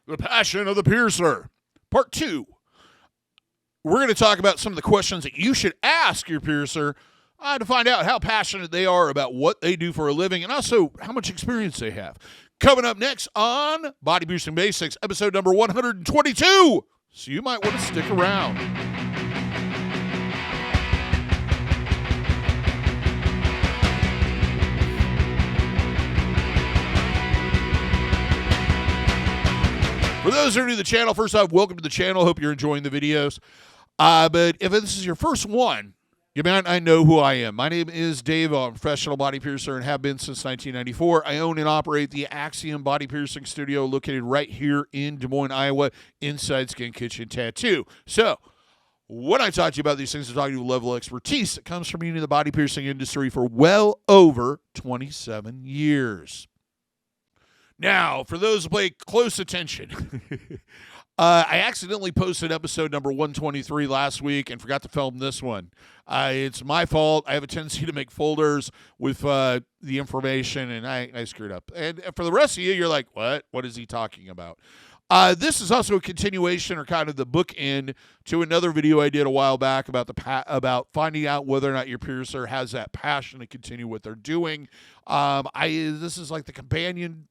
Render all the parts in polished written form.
The Passion of the Piercer, Part 2. We're going to talk about some of the questions that you should ask your piercer to find out how passionate they are about what they do for a living and also how much experience they have. Coming up next on Body Piercing Basics, episode number 122. So you might want to stick around. For those who are new to the channel, first off, welcome to the channel. Hope you're enjoying the videos. But if this is your first one, you might not know who I am. My name is DaVo. I'm a professional body piercer and have been since 1994. I own and operate the ASTM Body Piercing Studio located right here in Des Moines, Iowa, inside Skin Kitchen Tattoo. So when I talk to you about these things, I'm talking to a level of expertise that comes from being in the body piercing industry for well over 27 years. Now, for those who pay close attention, I accidentally posted episode number 123 last week and forgot to film this one. It's my fault. I have a tendency to make folders with the information, and I screwed up. And for the rest of you, you're like, what? What is he talking about? This is also a continuation or kind of the bookend to another video I did a while back about about finding out whether or not your piercer has that passion to continue what they're doing. This is like the companion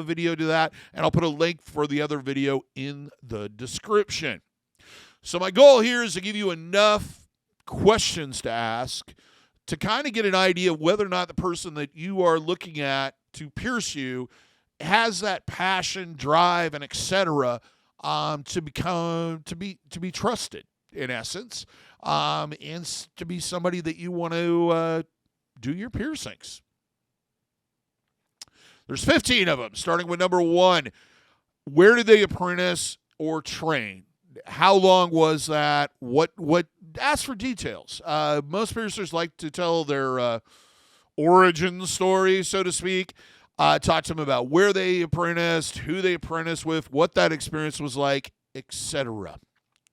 video to that, and I'll put a link for the other video in the description. So my goal here is to give you enough questions to ask to kind of get an idea of whether or not the person that you are looking at to pierce you has that passion, drive, and etc. To be trusted in essence, and to be somebody that you want to do your piercings. There's 15 of them, starting with number 1. Where did they apprentice or train? How long was that? What? Ask for details. Most piercers like to tell their origin story, so to speak. Talk to them about where they apprenticed, who they apprenticed with, what that experience was like, etc.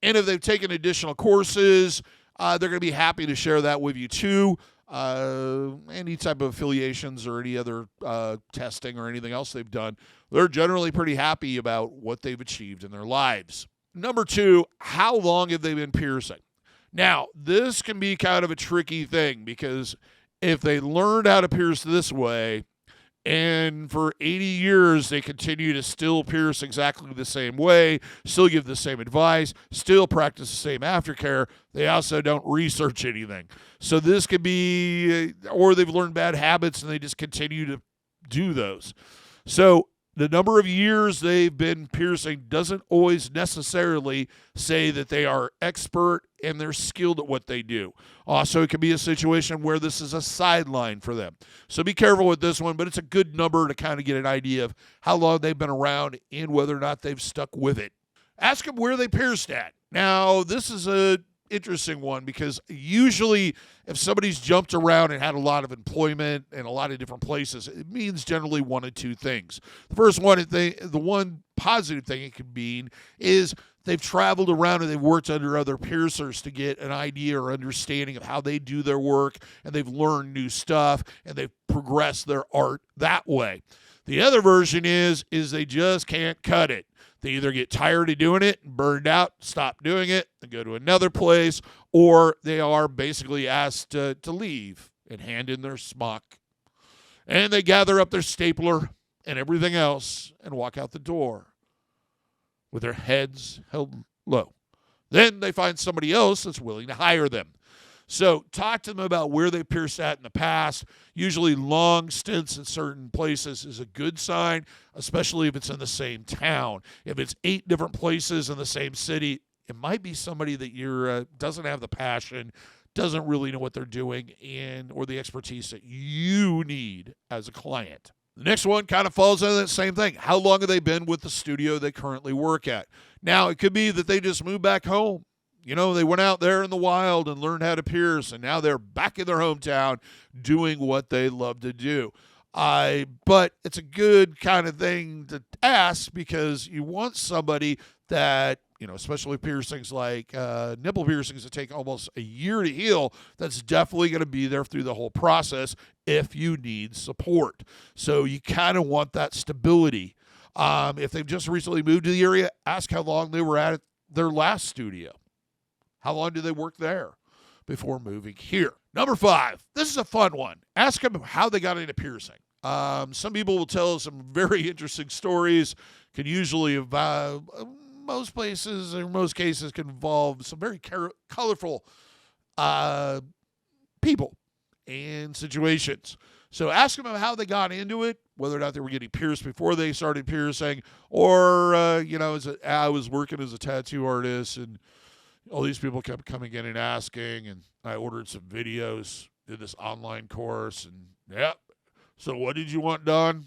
And if they've taken additional courses, they're going to be happy to share that with you too. Any type of affiliations or any other testing or anything else they've done, they're generally pretty happy about what they've achieved in their lives. Number 2, how long have they been piercing? Now, this can be kind of a tricky thing because if they learned how to pierce this way and for 80 years they continue to still pierce exactly the same way, still give the same advice, still practice the same aftercare, they also don't research anything. So this could be, or they've learned bad habits and they just continue to do those. So the number of years they've been piercing doesn't always necessarily say that they are expert and they're skilled at what they do. Also, it could be a situation where this is a sideline for them. So be careful with this one, but it's a good number to kind of get an idea of how long they've been around and whether or not they've stuck with it. Ask them where they pierced at. Now, this is a interesting one because usually if somebody's jumped around and had a lot of employment in a lot of different places, it means generally one of two things. The first one, the one positive thing it could mean is they've traveled around and they've worked under other piercers to get an idea or understanding of how they do their work, and they've learned new stuff and they've progressed their art that way. The other version is they just can't cut it. They either get tired of doing it and burned out, stop doing it, and go to another place, or they are basically asked to leave and hand in their smock. And they gather up their stapler and everything else and walk out the door with their heads held low. Then they find somebody else that's willing to hire them. So talk to them about where they pierced at in the past. Usually long stints in certain places is a good sign, especially if it's in the same town. If it's 8 different places in the same city, it might be somebody that doesn't have the passion, doesn't really know what they're doing, or the expertise that you need as a client. The next one kind of falls into that same thing. How long have they been with the studio they currently work at? Now, it could be that they just moved back home. You know, they went out there in the wild and learned how to pierce, and now they're back in their hometown doing what they love to do. But it's a good kind of thing to ask because you want somebody that, you know, especially piercings like nipple piercings that take almost a year to heal, that's definitely going to be there through the whole process if you need support. So you kind of want that stability. If they've just recently moved to the area, ask how long they were at their last studio. How long did they work there before moving here? Number 5, this is a fun one. Ask them how they got into piercing. Some people will tell some very interesting stories. Can usually, most places or most cases, can involve some very colorful people and situations. So ask them how they got into it, whether or not they were getting pierced before they started piercing, or, I was working as a tattoo artist, and all these people kept coming in and asking, and I ordered some videos, did this online course, and yep. So what did you want done?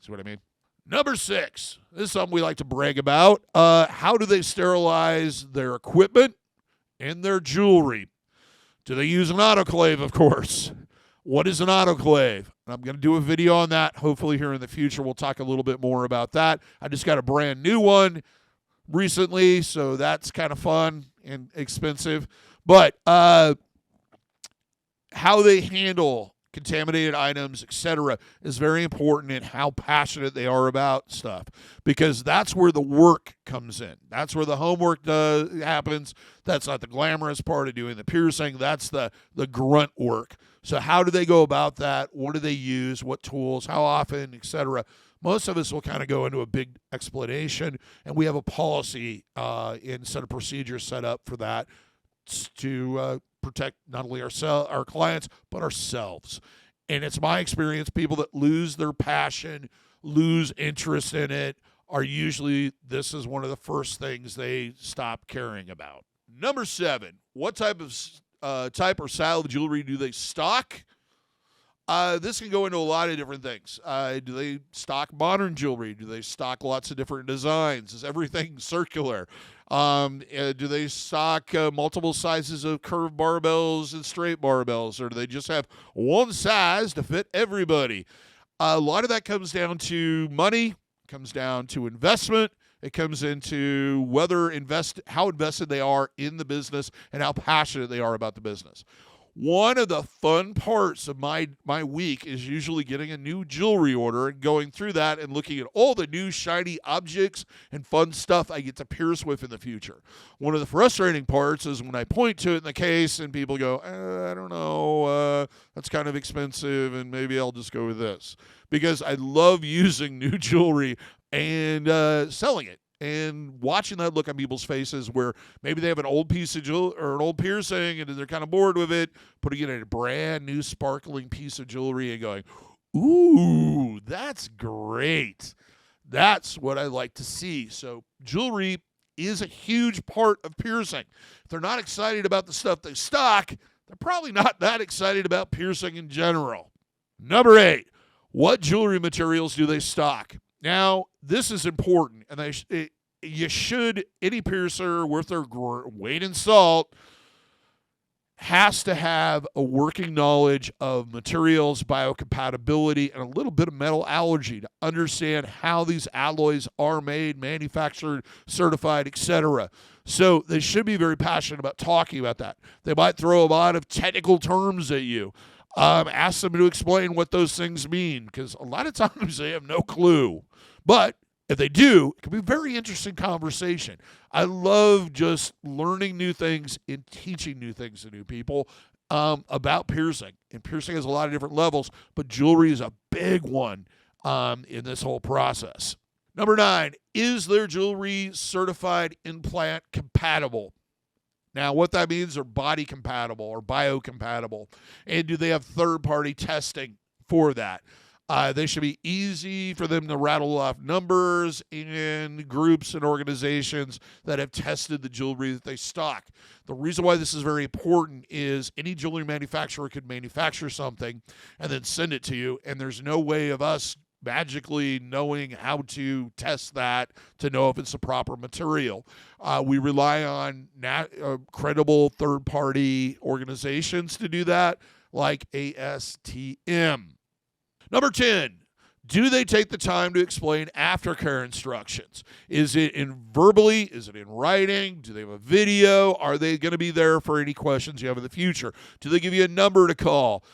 See what I mean? Number 6, this is something we like to brag about. How do they sterilize their equipment and their jewelry? Do they use an autoclave, of course? What is an autoclave? I'm going to do a video on that. Hopefully here in the future we'll talk a little bit more about that. I just got a brand new one recently, so that's kind of fun and expensive. But how they handle contaminated items, etc., is very important in how passionate they are about stuff, because that's where the work comes in. That's where the homework happens. That's not the glamorous part of doing the piercing. That's the grunt work. So how do they go about that? What do they use? What tools? How often, etc.? Most of us will kind of go into a big explanation, and we have a policy and set of procedures set up for that to protect not only our clients, but ourselves. And it's my experience, people that lose their passion, lose interest in it, are usually, this is one of the first things they stop caring about. Number 7, what type or style of jewelry do they stock? This can go into a lot of different things. Do they stock modern jewelry? Do they stock lots of different designs? Is everything circular? Do they stock multiple sizes of curved barbells and straight barbells? Or do they just have one size to fit everybody? A lot of that comes down to money, comes down to investment. It comes into how invested they are in the business and how passionate they are about the business. One of the fun parts of my week is usually getting a new jewelry order and going through that and looking at all the new shiny objects and fun stuff I get to pierce with in the future. One of the frustrating parts is when I point to it in the case and people go, I don't know, that's kind of expensive and maybe I'll just go with this. Because I love using new jewelry and selling it. And watching that look on people's faces where maybe they have an old piece of jewelry or an old piercing and they're kind of bored with it, putting it in a brand new sparkling piece of jewelry and going, ooh, that's great. That's what I like to see. So jewelry is a huge part of piercing. If they're not excited about the stuff they stock, they're probably not that excited about piercing in general. Number 8, what jewelry materials do they stock? Now, this is important, and any piercer worth their weight in salt has to have a working knowledge of materials, biocompatibility, and a little bit of metal allergy to understand how these alloys are made, manufactured, certified, etc. So they should be very passionate about talking about that. They might throw a lot of technical terms at you. Ask them to explain what those things mean, because a lot of times they have no clue. But if they do, it can be a very interesting conversation. I love just learning new things and teaching new things to new people about piercing. And piercing has a lot of different levels, but jewelry is a big one in this whole process. Number 9, is their jewelry certified implant compatible? Now, what that means are body compatible or biocompatible. And do they have third-party testing for that? They should be easy for them to rattle off numbers in groups and organizations that have tested the jewelry that they stock. The reason why this is very important is any jewelry manufacturer could manufacture something and then send it to you, and there's no way of us magically knowing how to test that to know if it's the proper material. We rely on credible third-party organizations to do that, like ASTM. Number 10, do they take the time to explain aftercare instructions? Is it verbally? Is it in writing? Do they have a video? Are they going to be there for any questions you have in the future? Do they give you a number to call?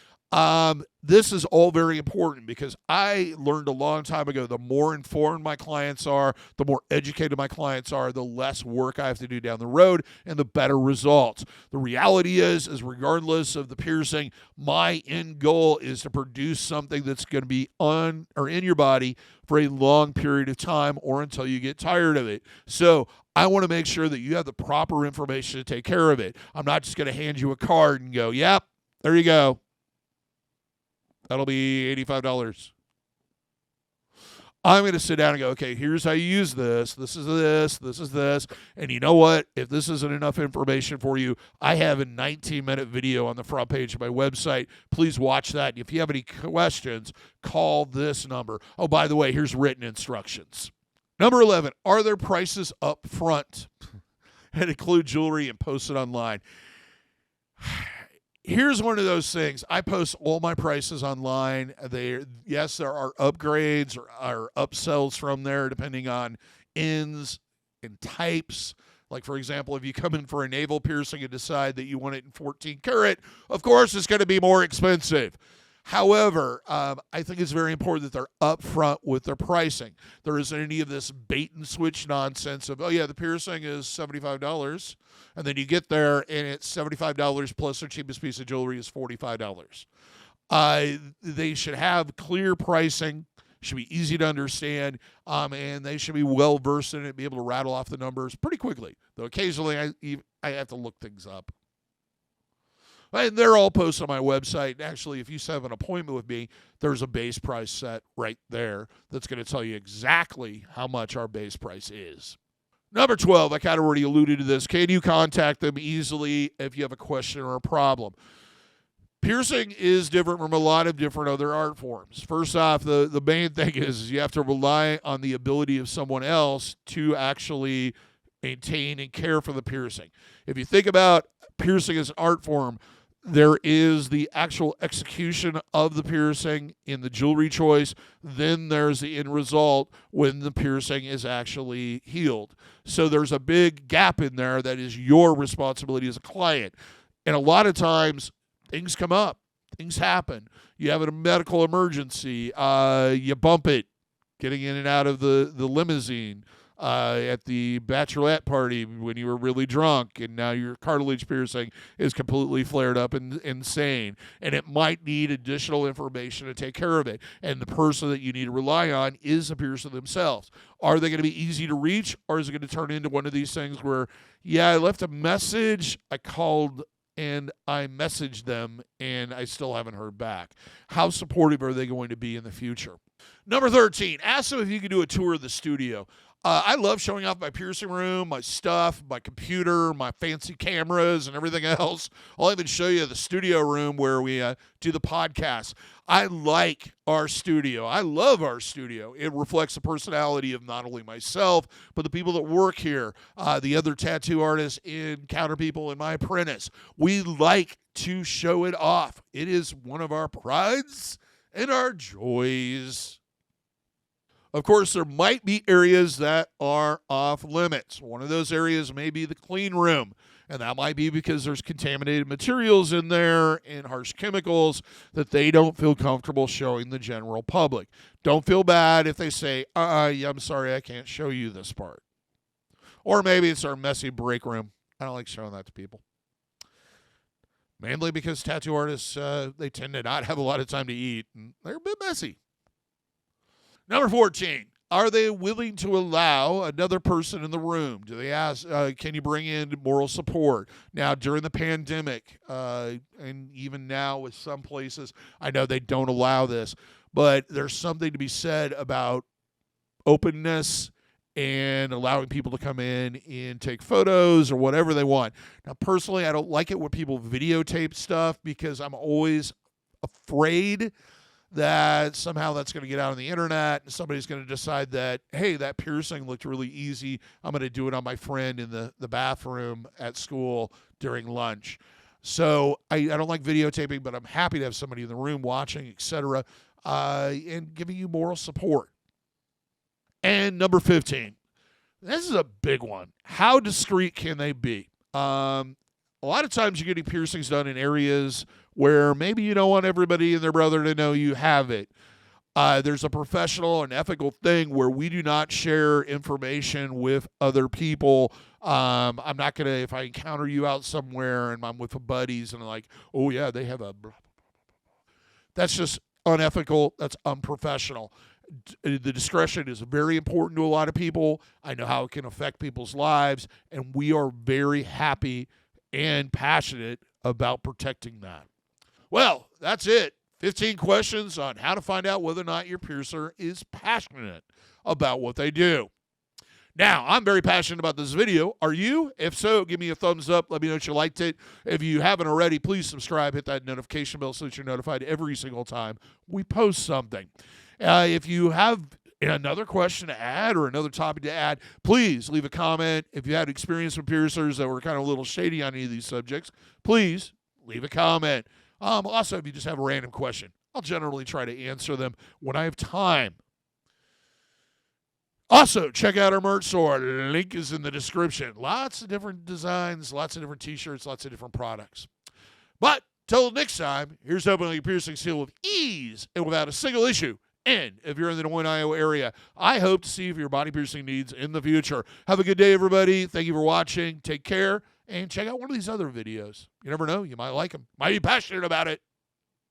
This is all very important because I learned a long time ago, the more informed my clients are, the more educated my clients are, the less work I have to do down the road and the better results. The reality is regardless of the piercing, my end goal is to produce something that's going to be on or in your body for a long period of time or until you get tired of it. So I want to make sure that you have the proper information to take care of it. I'm not just going to hand you a card and go, yep, there you go. That'll be $85. I'm going to sit down and go, okay, here's how you use this. This is this. This is this. And you know what? If this isn't enough information for you, I have a 19-minute video on the front page of my website. Please watch that. And if you have any questions, call this number. Oh, by the way, here's written instructions. Number 11, are there prices up front and include jewelry and post it online? Here's one of those things. I post all my prices online. Yes, there are upgrades or upsells from there depending on ends and types. Like, for example, if you come in for a navel piercing and decide that you want it in 14 karat, of course it's going to be more expensive. However, I think it's very important that they're upfront with their pricing. There isn't any of this bait and switch nonsense of, oh, yeah, the piercing is $75. And then you get there and it's $75 plus their cheapest piece of jewelry is $45. They should have clear pricing, should be easy to understand, and they should be well versed in it, be able to rattle off the numbers pretty quickly. Though occasionally I have to look things up. And they're all posted on my website. Actually, if you have an appointment with me, there's a base price set right there that's going to tell you exactly how much our base price is. Number 12, I kind of already alluded to this. Can you contact them easily if you have a question or a problem? Piercing is different from a lot of different other art forms. First off, the main thing is you have to rely on the ability of someone else to actually maintain and care for the piercing. If you think about piercing as an art form, there is the actual execution of the piercing in the jewelry choice. Then there's the end result when the piercing is actually healed. So there's a big gap in there that is your responsibility as a client. And a lot of times things come up, things happen. You have a medical emergency, you bump it, getting in and out of the limousine. At the bachelorette party when you were really drunk and now your cartilage piercing is completely flared up and insane, and it might need additional information to take care of it, and the person that you need to rely on is the piercer themselves. Are they going to be easy to reach, or is it going to turn into one of these things where, yeah, I left a message, I called and I messaged them and I still haven't heard back? How supportive are they going to be in the future? Number 13, ask them if you can do a tour of the studio. I love showing off my piercing room, my stuff, my computer, my fancy cameras, and everything else. I'll even show you the studio room where we do the podcast. I like our studio. I love our studio. It reflects the personality of not only myself, but the people that work here, the other tattoo artists and counter people, and my apprentice. We like to show it off. It is one of our prides and our joys. Of course, there might be areas that are off limits. One of those areas may be the clean room, and that might be because there's contaminated materials in there and harsh chemicals that they don't feel comfortable showing the general public. Don't feel bad if they say, I'm sorry, I can't show you this part. Or maybe it's our messy break room. I don't like showing that to people. Mainly because tattoo artists, they tend to not have a lot of time to eat, and they're a bit messy. Number 14, are they willing to allow another person in the room? Do they ask, can you bring in moral support? Now, during the pandemic, and even now with some places, I know they don't allow this, but there's something to be said about openness and allowing people to come in and take photos or whatever they want. Now, personally, I don't like it when people videotape stuff because I'm always afraid that somehow that's going to get out on the internet and somebody's going to decide that, hey, that piercing looked really easy. I'm going to do it on my friend in the bathroom at school during lunch. So I don't like videotaping, but I'm happy to have somebody in the room watching, etc., and giving you moral support. And number 15, this is a big one. How discreet can they be? A lot of times you're getting piercings done in areas where maybe you don't want everybody and their brother to know you have it. There's a professional and ethical thing where we do not share information with other people. I'm not going to, if I encounter you out somewhere and I'm with buddies and I'm like, oh yeah, they have a, that's just unethical. That's unprofessional. The discretion is very important to a lot of people. I know how it can affect people's lives, and we are very happy and passionate about protecting that. Well, that's it. 15 questions on how to find out whether or not your piercer is passionate about what they do. Now, I'm very passionate about this video. Are you? If so, give me a thumbs up. Let me know that you liked it. If you haven't already, please subscribe. Hit that notification bell so that you're notified every single time we post something. If you have another question to add or another topic to add, please leave a comment. If you had experience with piercers that were kind of a little shady on any of these subjects, please leave a comment. Also, if you just have a random question, I'll generally try to answer them when I have time. Also, check out our merch store. Link is in the description. Lots of different designs, lots of different t-shirts, lots of different products. But till next time, here's opening your piercing seal with ease and without a single issue. And if you're in the Des Moines, Iowa area, I hope to see you for your body piercing needs in the future. Have a good day, everybody. Thank you for watching. Take care. And check out one of these other videos. You never know. You might like them. Might be passionate about it.